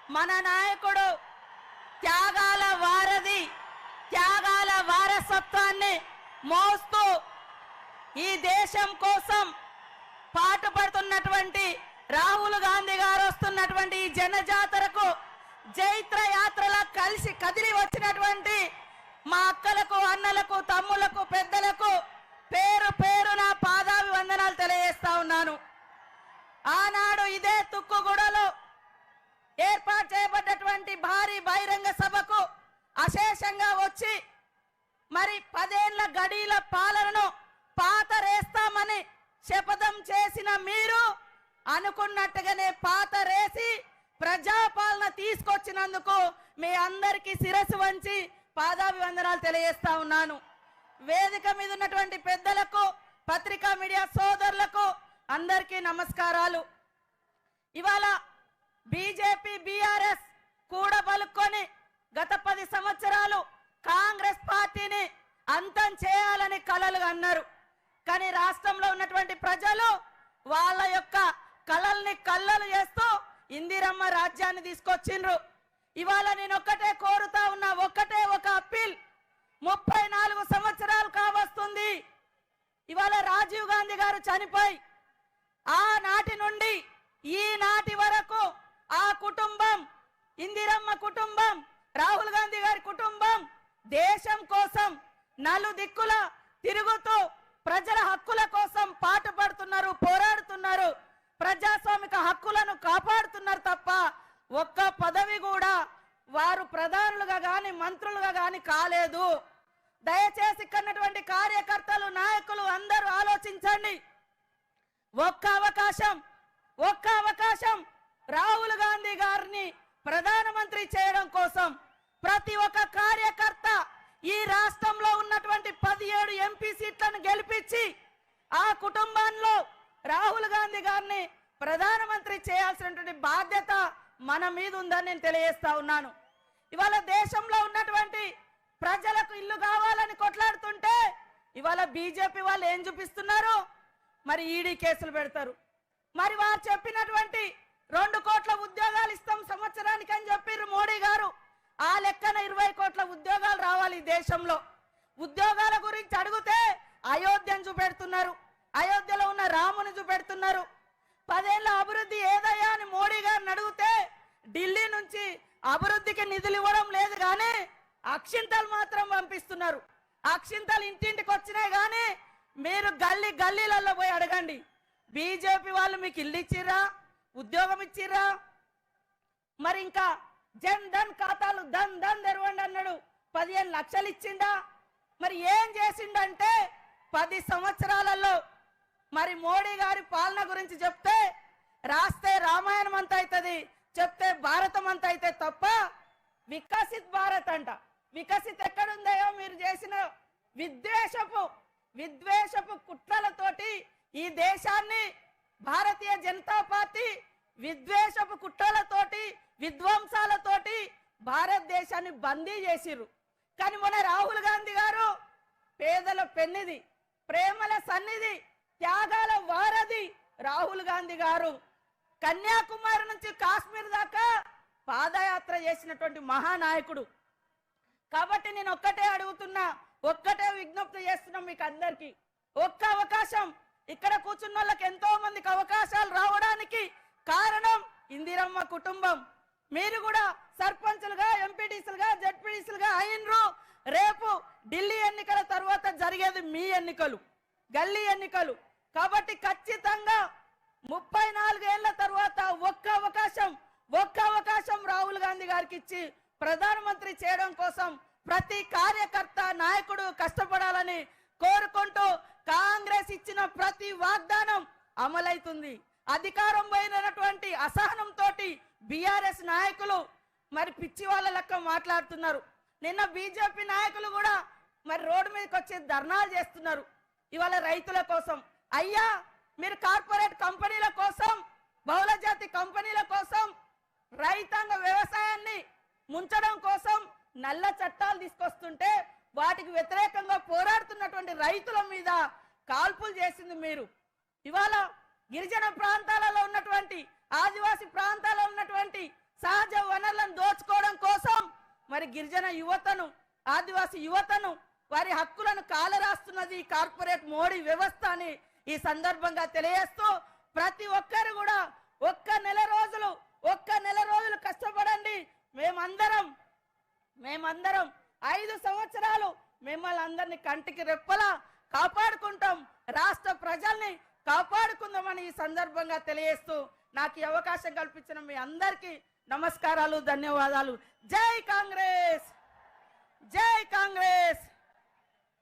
మన నాయకుడు త్యాగాల వారధి, త్యాగాల వారసత్వాన్ని మోస్తూ ఈ దేశం కోసం పాటుపడుతున్నటువంటి రాహుల్ గాంధీ గారు వస్తున్నటువంటి ఈ జనజాతరకు జైత్ర యాత్రలా కలిసి కదిలి వచ్చినటువంటి మా అక్కలకు, అన్నలకు, తమ్ములకు, పెద్దలకు పేరు పేరున పాదాభివందనాలు తెలియజేస్తా ఉన్నాను. ఆనాడు ఇదే తుక్కుగూడలో ఏర్పాటు చేయబడ్డటువంటి భారీ బహిరంగ సభకు అశేషంగా వచ్చి మరి 10 ఏళ్ల గడీల పాలనను పాతరేస్తామని శపథం చేసిన మీరు అనుకున్నట్టుగానే పాతరేసి ప్రజాపాలన తీసుకొచ్చినందుకు మీ అందరికీ శిరస్సు వంచి పాదాభివందనాలు తెలియజేస్తా ఉన్నాను. వేదిక మీద ఉన్నటువంటి పెద్దలకు, పత్రికా మీడియా సోదరులకు అందరికీ నమస్కారాలు. ఇవాళ బీజేపీ బీఆర్ఎస్ కూడబలుక్కొని గత 10 సంవత్సరాలు కాంగ్రెస్ పార్టీని అంతం చేయాలని కలలు అన్నారు. కానీ రాష్ట్రంలో ఉన్నటువంటి ప్రజలు వాళ్ళ యొక్క కలల్ని కల్లలు చేస్తూ ఇందిరమ్మ రాజ్యాన్ని తీసుకొచ్చిండ్రు. ఇవాళ నేను ఒక్కటే కోరుతా ఉన్నా, ఒక్కటే ఒక అప్పీల్. 34 సంవత్సరాలు కావస్తుంది ఇవాళ రాజీవ్ గాంధీ గారు చనిపోయి. ఆనాటి నుండి ఈనాటి వరకు ఆ కుటుంబం, ఇందిరమ్మ కుటుంబం, రాహుల్ గాంధీ గారి కుటుంబం దేశం కోసం నలుదిక్కుల తిరుగుతూ ప్రజల హక్కుల కోసం పాటుపడుతున్నారు, పోరాడుతున్నారు, ప్రజాస్వామిక హక్కులను కాపాడుతున్నారు తప్ప ఒక్క పదవి కూడా వారు ప్రధానులుగా గాని మంత్రులుగా గాని కాలేదు. దయచేసి ఇక్కడున్నటువంటి కార్యకర్తలు, నాయకులు అందరూ ఆలోచించండి. ఒక్క అవకాశం రాహుల్ గాంధీ గారిని ప్రధానమంత్రి చేయడం కోసం ప్రతి ఒక్క కార్యకర్త ఈ రాష్ట్రంలో ఉన్నటువంటి 17 ఎంపీ సీట్లను గెలిపించి ఆ కుటుంబంలో రాహుల్ గాంధీ గారిని ప్రధానమంత్రి చేయాల్సినటువంటి బాధ్యత మన మీద ఉందని నేను తెలియజేస్తా ఉన్నాను. ఇవాళ దేశంలో ఉన్నటువంటి ప్రజలకు ఇల్లు కావాలని కొట్లాడుతుంటే ఇవాళ బీజేపీ వాళ్ళు ఏం చూపిస్తున్నారు? మరి ఈడీ కేసులు పెడతారు. మరి వారు చెప్పినటువంటి 2 కోట్ల ఉద్యోగాలు ఇస్తాం సంవత్సరానికి అని చెప్పారు మోడీ గారు. ఆ లెక్కన 20 కోట్ల ఉద్యోగాలు రావాలి దేశంలో. ఉద్యోగాల గురించి అడిగితే అయోధ్యను చూపెడుతున్నారు, అయోధ్యలో ఉన్న రాముని చూపెడుతున్నారు. 10 ఏళ్ల అభివృద్ధి ఏదయ్యా అని మోడీ గారిని అడిగితే ఢిల్లీ నుంచి అభివృద్ధికి నిధులు ఇవ్వడం లేదు కానీ అక్షింతలు మాత్రం పంపిస్తున్నారు. అక్షింతలు ఇంటింటికి వచ్చినాయి కానీ మీరు గల్లీలలో పోయి అడగండి, బీజేపీ వాళ్ళు మీకు ఇల్లు ఇచ్చిర్రా, ఉద్యోగం ఇచ్చిర్రా? మరి ఇంకా జన్ ధన్ ఖాతాలు ధన్ తెరవండి అన్నాడు, 15 లక్షలు ఇచ్చిండా? మరి ఏం చేసిండంటే 10 సంవత్సరాలలో మరి మోడీ గారి పాలన గురించి చెప్తే రాస్తే రామాయణం అంతా అవుతుంది, చెప్తే భారతం అంతా అయితే తప్ప వికసిత్ భారత్ అంట. వికసిత్ ఎక్కడుందయో మీరు చేసిన విద్వేషపు కుట్రలతోటి ఈ దేశాన్ని భారతీయ జనతా పార్టీ విద్వేషపు కుట్రలతోటి, విధ్వంసాలతోటి భారతదేశాన్ని బందీ చేసిర్రు. కానీ మొన్న రాహుల్ గాంధీ గారు పేదల పెన్నిది, ప్రేమల సన్నిధి, త్యాగాల వారధి రాహుల్ గాంధీ గారు కన్యాకుమారి నుంచి కాశ్మీర్ దాకా పాదయాత్ర చేసినటువంటి మహానాయకుడు. కాబట్టి నేను ఒక్కటే అడుగుతున్నా, ఒక్కటే విజ్ఞప్తి చేస్తున్నాం మీకు అందరికీ. ఒక్క అవకాశం, ఇక్కడ కూర్చున్న వాళ్ళకి ఎంతో మందికి అవకాశాలు రావడానికి కారణం ఇందిరమ్మ కుటుంబం. మీరు కూడా సర్పంచులుగా, ఎంపీటీసీలుగా, జడ్పీటీసీలుగా అయినరు. రేపు ఢిల్లీ ఎన్నికల తర్వాత జరిగేది మీ ఎన్నికలు, గల్లీ ఎన్నికలు. కాబట్టి ఖచ్చితంగా 34 ఏళ్ల తర్వాత ఒక్క అవకాశం రాహుల్ గాంధీ గారికి ఇచ్చి ప్రధానమంత్రి చేయడం కోసం ప్రతి కార్యకర్త, నాయకుడు కష్టపడాలని కోరుకుంటూ కాంగ్రెస్ ఇచ్చిన ప్రతి వాగ్దానం అమలైతుంది. అధికారం పోయినటువంటి అసహనంతో బీఆర్ఎస్ నాయకులు మరి పిచ్చి వాళ్ళ లెక్క మాట్లాడుతున్నారు. నిన్న బీజేపీ నాయకులు కూడా మరి రోడ్డు మీదకి వచ్చి ధర్నాలు చేస్తున్నారు ఇవాళ రైతుల కోసం. అయ్యా, మీరు కార్పొరేట్ కంపెనీల కోసం, బహుళజాతి కంపెనీల కోసం, రైతాంగ వ్యవసాయాన్ని ముంచడం కోసం నల్ల చట్టాలు తీసుకొస్తుంటే వాటికి వ్యతిరేకంగా పోరాడుతున్నటువంటి రైతుల మీద కాల్పులు చేసింది మీరు. ఇవాళ గిరిజన ప్రాంతాలలో ఉన్నటువంటి, ఆదివాసీ ప్రాంతాల్లో ఉన్నటువంటి సహజ వన మరి గిరిజన యువతను, ఆదివాసీ యువతను, వారి హక్కులను కాలరాస్తున్నది ఈ కార్పొరేట్ మోడీ వ్యవస్థ అని ఈ సందర్భంగా తెలియజేస్తూ ప్రతి ఒక్కరు కూడా ఒక్క నెల రోజులు కష్టపడండి. మేమందరం 5 సంవత్సరాలు మిమ్మల్ని అందరినీ కంటికి రెప్పలా కాపాడుకుంటాం, రాష్ట్ర ప్రజల్ని కాపాడుకుందామని ఈ సందర్భంగా తెలియజేస్తూ నాకు ఈ అవకాశం కల్పించిన మీ అందరికీ నమస్కారాలు, ధన్యవాదాలు. జై కాంగ్రెస్, జై కాంగ్రెస్.